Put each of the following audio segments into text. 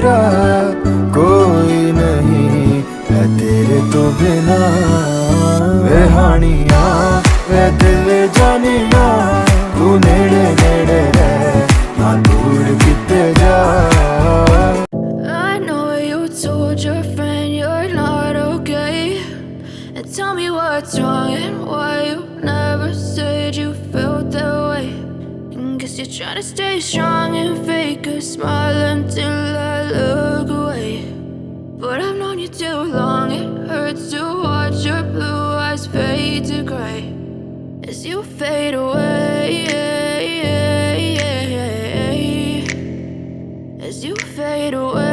मेरा कोई नहीं है तेरे तो बिना। वे हानिया वे दिल जानिया तू नेड़े नेड़े रह ना दूर किते जा। I know you told your friend you're not okay, and tell me what's wrong and why you never said you felt that way. And guess you're trying to stay strong and fake a smile until I look away. But I've known you too long, it hurts to watch your blue eyes fade to gray as you fade away, as you fade away.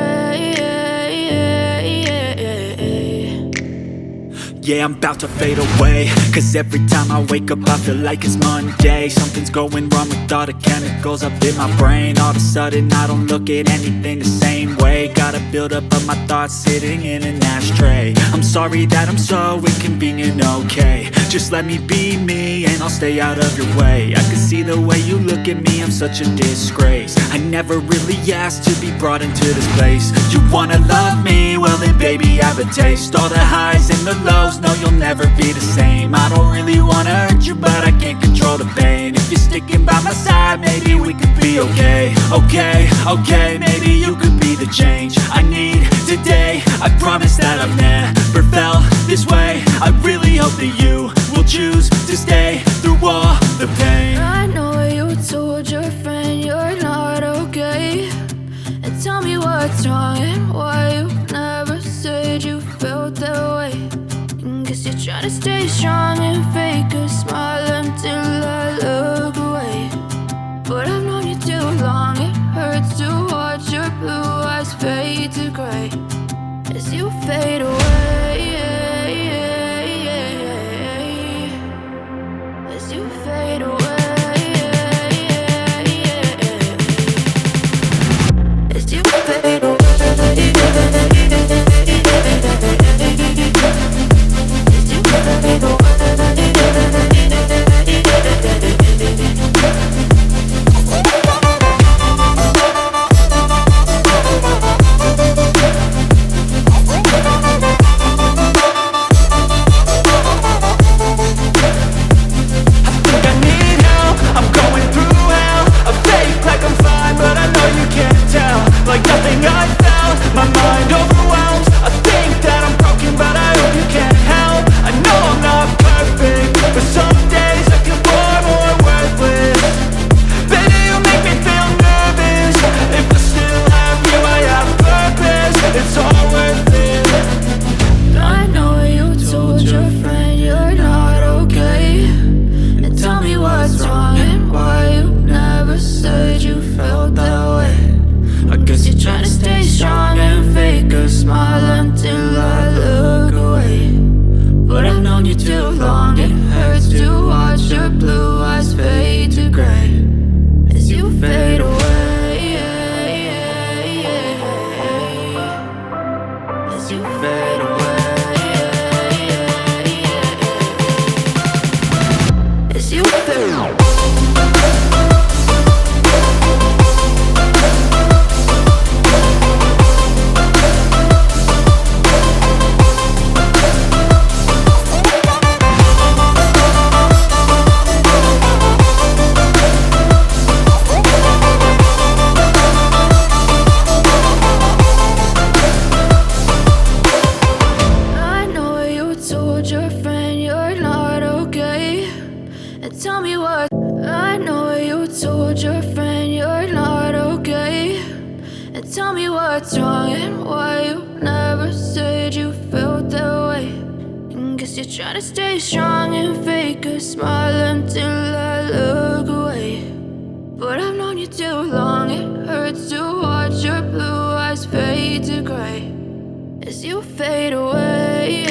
Yeah, I'm about to fade away, cause every time I wake up I feel like it's Monday. Something's going wrong with all the chemicals up in my brain. All of a sudden I don't look at anything the same way. Got a buildup of my thoughts sitting in an ashtray. I'm sorry that I'm so inconvenient, okay. Just let me be me and I'll stay out of your way. I can see the way you look at me, I'm such a disgrace. I never really asked to be brought into this place. You wanna love me? Well then baby I have a taste. All the highs and the lows, no you'll never be the same. I don't really wanna hurt you but I can't control the pain. If you're sticking by my side maybe we could be okay. Okay, maybe you could be the change I need today. I promise that I've never felt this way. I really hope that you will choose to stay through all the pain. I know you told your friend you're not okay, and tell me what's wrong and why you never said you felt that way. And guess you're trying to stay strong and fake a smile until I look away. But I've known you too long, it hurts to watch your blue eyes fade to gray as you fade away, as you fade away, as you fade away. What's wrong and why you never said you felt that way. And guess you're trying to stay strong and fake a smile until I look away. But I've known you too long, it hurts to watch your blue eyes fade to gray as you fade away,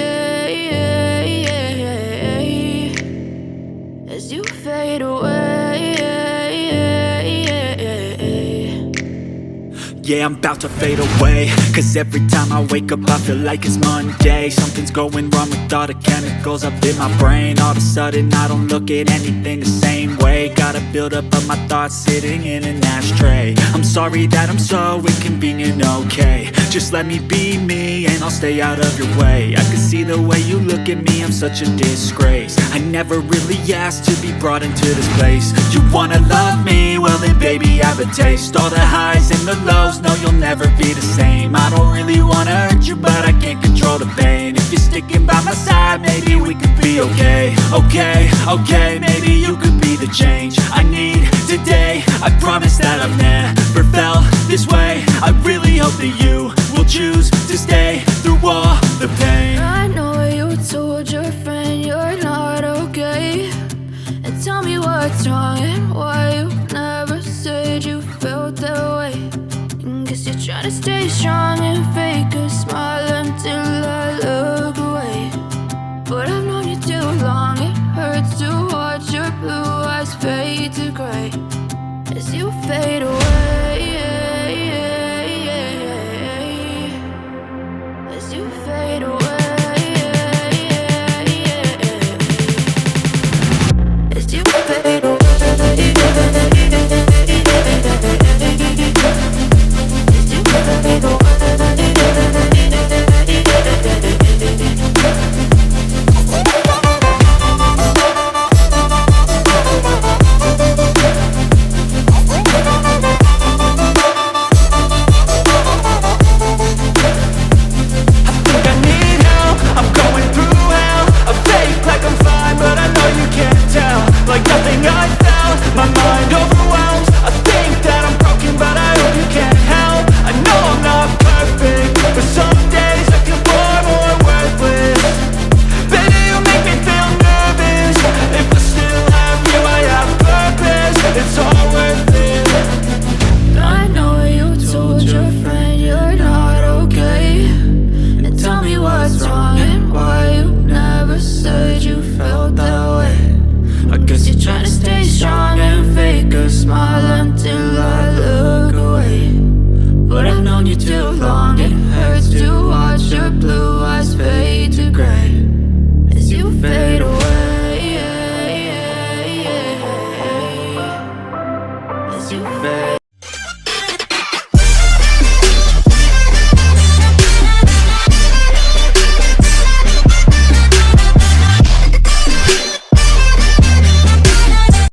as you fade away. Yeah, I'm about to fade away, cause every time I wake up I feel like it's Monday. Something's going wrong with all the chemicals up in my brain. All of a sudden I don't look at anything the same way. Got a buildup of my thoughts sitting in an ashtray. I'm sorry that I'm so inconvenient, okay. Just let me be me and I'll stay out of your way. I can see the way you look at me, I'm such a disgrace. I never really asked to be brought into this place. You wanna love me? Well then baby I have a taste. All the highs and the lows, no you'll never be the same. I don't really wanna hurt you but I can't control the pain. If you're sticking by my side maybe we could be okay. Okay, maybe you could be the change I need today. I promise that I've never felt this way. I really hope that you will choose to stay through all the pain. I know you told your friend you're not okay, and tell me what's wrong and why you never said you felt that way. Guess you're trying to stay strong and fake a smile until I look away. But I've known you too long, it hurts to watch your blue eyes fade to gray as you fade away. As you fade away. As you fade away. Like nothing I felt, my mind overwhelms. I think that I'm broken, but I hope you can't help. I know I'm not perfect, but some days I feel far more worthless. Baby, you make me feel nervous. If I still have you, I have purpose. It's all worth it. I know you told your friend you're not okay, and tell me what's wrong and why you never said you felt that way. I guess you're trying to stay strong and fake a smile until I